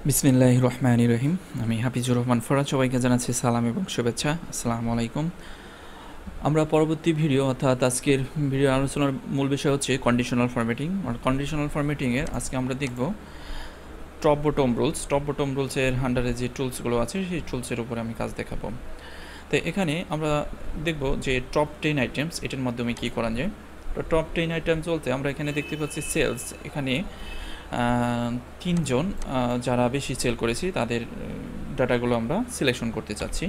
বিসমিল্লাহির রহমানির রহিম। আমি হাফিজুর রহমান ফরাজ। সবাইকে জানাচ্ছি সালাম এবং শুভেচ্ছা। আসসালামু আলাইকুম। আমরা পরবর্তী ভিডিও অর্থাৎ আজকের ভিডিও আলোচনার মূল বিষয় হচ্ছে কন্ডিশনাল ফরম্যাটিং। আর কন্ডিশনাল ফরম্যাটিংয়ের আজকে আমরা দেখব top bottom rules. Top bottom রুলসের আন্ডারে যে টুলসগুলো আছে সেই টুলসের উপরে আমি কাজ দেখাবো। তো এখানে আমরা দেখব যে টপ 10 আইটেমস, এটার মাধ্যমে কী করা যায়। তো টপ 10 আইটেমস বলতে আমরা এখানে দেখতে পাচ্ছি সেলস। এখানে তিনজন যারা বেশি সেল করেছি তাদের ডাটাগুলো আমরা সিলেকশন করতে চাচ্ছি।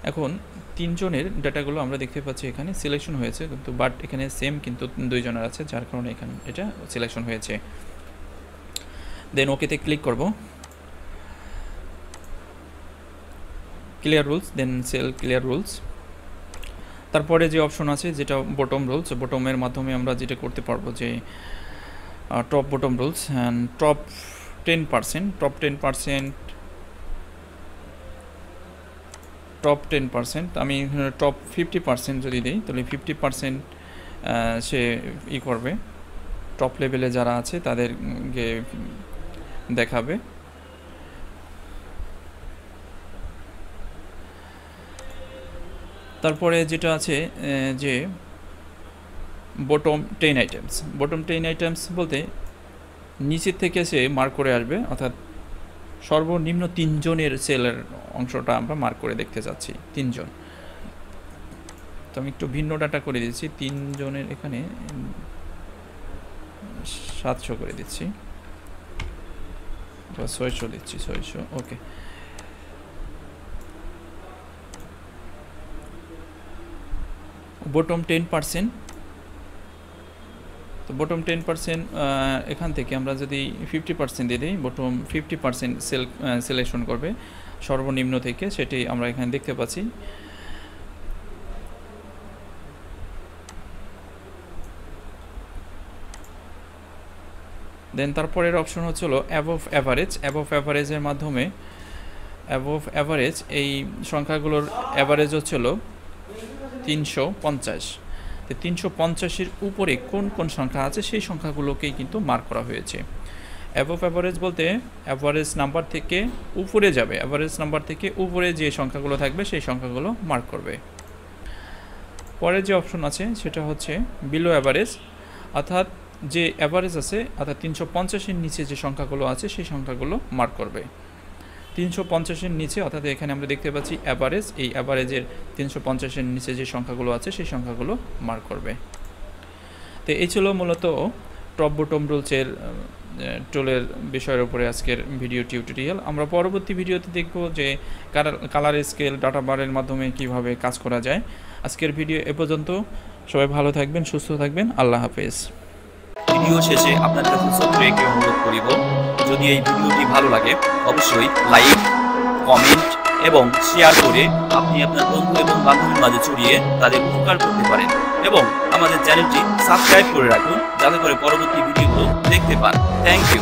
এখন তিনজনের ডাটাগুলো আমরা দেখতে পাচ্ছি এখানে সিলেকশন হয়েছে, কিন্তু বাট এখানে সেম কিন্তু দুইজনের আছে, যার কারণে এখানে এটা সিলেকশন হয়েছে। দেন ওকেতে ক্লিক করব, ক্লিয়ার রুলস, দেন সেল ক্লিয়ার রুলস। তারপরে যে অপশন আছে যেটা বটম রুলস, বটমের মাধ্যমে আমরা যেটা করতে পারবো যে top bottom rules and top 10%, top 10%। আমি টপ 50% যদি দিই তাহলে 50% সে করবে, টপ লেভেলে যারা আছে তাদেরকে দেখাবে। তারপরে যেটা আছে যে বটম 10 আইটেমস। বটম 10 আইটেমস বলতে নিচের থেকে সে মার্ক করে আসবে, অর্থাৎ সর্বনিম্ন তিনজনের সেলের অংশটা আমরা মার্ক করে দেখতে চাচ্ছি, তিনজন। তো আমি একটু ভিন্ন ডাটা করে দিচ্ছি, তিনজনের এখানে 700 করে দিচ্ছি বা 600 দিচ্ছি, 600। ওকে, বটম 10%। তো বটম 10% এখান থেকে আমরা যদি 50% দিয়ে দিই, বটম 50% সিলেকশন করবে সর্বনিম্ন থেকে, সেটি আমরা এখানে দেখতে পাচ্ছি। দেন তারপরের অপশন হচ্ছিল অ্যাবভ অ্যাভারেজ। অ্যাবভ অ্যাভারেজের মাধ্যমে অ্যাবভ অ্যাভারেজ এই সংখ্যাগুলোর অ্যাভারেজ হচ্ছিল 350। তো 350-এর উপরে কোন কোন সংখ্যা আছে সেই সংখ্যাগুলোকেই কিন্তু মার্ক করা হয়েছে। অ্যাবভ অ্যাভারেজ বলতে অ্যাভারেজ নাম্বার থেকে উপরে যাবে, অ্যাভারেজ নাম্বার থেকে উপরে যে সংখ্যাগুলো থাকবে সেই সংখ্যাগুলো মার্ক করবে। পরের যে অপশন আছে সেটা হচ্ছে বিলো অ্যাভারেজ, অর্থাৎ যে অ্যাভারেজ আছে অর্থাৎ 350-এর নিচে যে সংখ্যাগুলো আছে সেই সংখ্যাগুলো মার্ক করবে। 350-এর নিচে, অর্থাৎ এখানে আমরা দেখতে পাচ্ছি অ্যাভারেজ, এই অ্যাভারেজের 350-এর নিচে যে সংখ্যাগুলো আছে সেই সংখ্যাগুলো মার্ক করবে। তো এই ছিল মূলত টপ বটম রুলসের টুলের বিষয়ের উপরে আজকের ভিডিও টিউটোরিয়াল। আমরা পরবর্তী ভিডিওতে দেখব যে কালার স্কেল ডাটা বারের মাধ্যমে কিভাবে কাজ করা যায়। আজকের ভিডিও এ পর্যন্ত। সবাই ভালো থাকবেন, সুস্থ থাকবেন। আল্লাহ হাফেজ। ভিডিও শেষে আপনার কাছে ছোট্ট একটি অনুরোধ করিব, যদি এই ভিডিওটি ভালো লাগে অবশ্যই লাইক, কমেন্ট এবং শেয়ার করে আপনি আপনার বন্ধু এবং বান্ধবীর মাঝে ছড়িয়ে তাদের উপকার করতে পারেন, এবং আমাদের চ্যানেলটি সাবস্ক্রাইব করে রাখুন যাতে করে পরবর্তী ভিডিওগুলো দেখতে পান। Thank you.